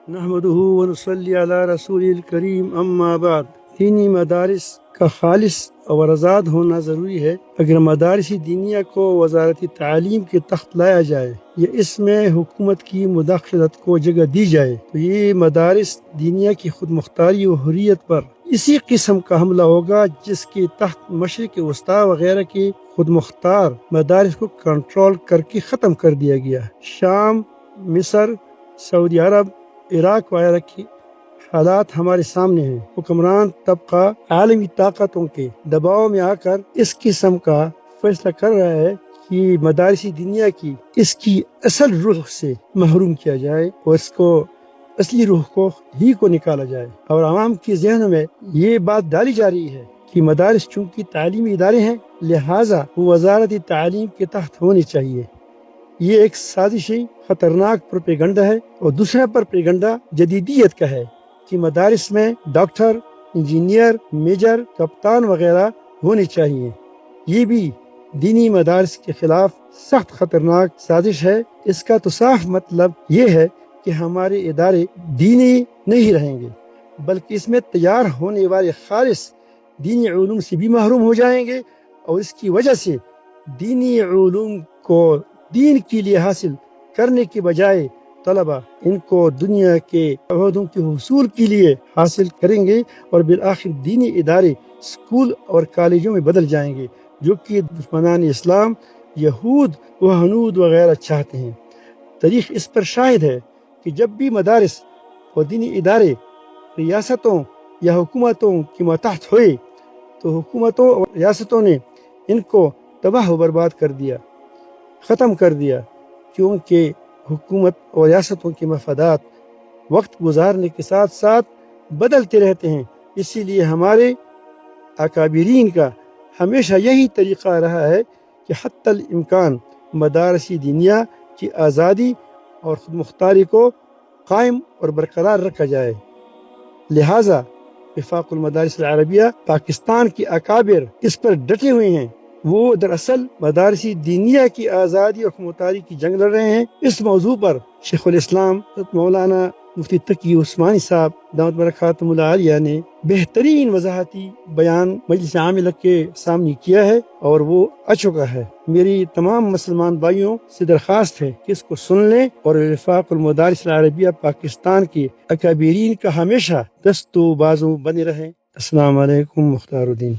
نحمدہ ونصلی علی رسول الکریم اما بعد۔ دینی مدارس کا خالص اور آزاد ہونا ضروری ہے۔ اگر مدارس دینیہ کو وزارت تعلیم کے تحت لایا جائے یا اس میں حکومت کی مداخلت کو جگہ دی جائے تو یہ مدارس دینیہ کی خود مختاری و حریت پر اسی قسم کا حملہ ہوگا جس کے تحت مشرق وسطی وغیرہ کے خود مختار مدارس کو کنٹرول کر کے ختم کر دیا گیا۔ شام، مصر، سعودی عرب، عراق وغیرہ کی حالات ہمارے سامنے ہیں۔ حکمران طبقہ عالمی طاقتوں کے دباؤ میں آ کر اس قسم کا فیصلہ کر رہا ہے کہ مدارس دینیہ کی اس کی اصل روح سے محروم کیا جائے اور اس کو اصلی روح کو نکالا جائے، اور عوام کے ذہنوں میں یہ بات ڈالی جا رہی ہے کہ مدارس چونکہ تعلیمی ادارے ہیں لہٰذا وہ وزارت تعلیم کے تحت ہونے چاہیے۔ یہ ایک سازشی خطرناک پروپیگنڈا ہے، اور دوسرا پروپیگنڈا جدیدیت کا ہے کہ مدارس میں ڈاکٹر، انجینئر، میجر، کپتان وغیرہ ہونے چاہیے۔ یہ بھی دینی مدارس کے خلاف سخت خطرناک سازش ہے۔ اس کا تو صاف مطلب یہ ہے کہ ہمارے ادارے دینی نہیں رہیں گے، بلکہ اس میں تیار ہونے والے خالص دینی علوم سے بھی محروم ہو جائیں گے، اور اس کی وجہ سے دینی علوم کو دین کے لیے حاصل کرنے کے بجائے طلبہ ان کو دنیا کے عہدوں کے حصول کے لیے حاصل کریں گے، اور بالآخر دینی ادارے اسکول اور کالجوں میں بدل جائیں گے، جو کہ دشمنان اسلام یہود و ہنود وغیرہ چاہتے ہیں۔ تاریخ اس پر شاہد ہے کہ جب بھی مدارس اور دینی ادارے ریاستوں یا حکومتوں کے ماتحت ہوئے تو حکومتوں اور ریاستوں نے ان کو تباہ و برباد کر دیا، ختم کر دیا، کیونکہ حکومت اور ریاستوں کے مفادات وقت گزارنے کے ساتھ ساتھ بدلتے رہتے ہیں۔ اسی لیے ہمارے اکابرین کا ہمیشہ یہی طریقہ رہا ہے کہ حتی الامکان مدارس دینیہ کی آزادی اور خود مختاری کو قائم اور برقرار رکھا جائے۔ لہٰذا وفاق المدارس العربیہ پاکستان کے اکابر اس پر ڈٹے ہوئے ہیں۔ وہ دراصل مدارس دینیہ کی آزادی اور مختاری کی جنگ لڑ رہے ہیں۔ اس موضوع پر شیخ الاسلام مولانا مفتی تقی عثمانی صاحب دامت برکاتہم العالیہ نے بہترین وضاحتی بیان مجلس عاملہ کے سامنے کیا ہے، اور وہ آ چکا ہے۔ میری تمام مسلمان بھائیوں سے درخواست ہے کہ اس کو سن لیں، اور وفاق المدارس العربیہ پاکستان کے اکابرین کا ہمیشہ دست و بازو بنے رہیں۔ السلام علیکم، مختار الدین۔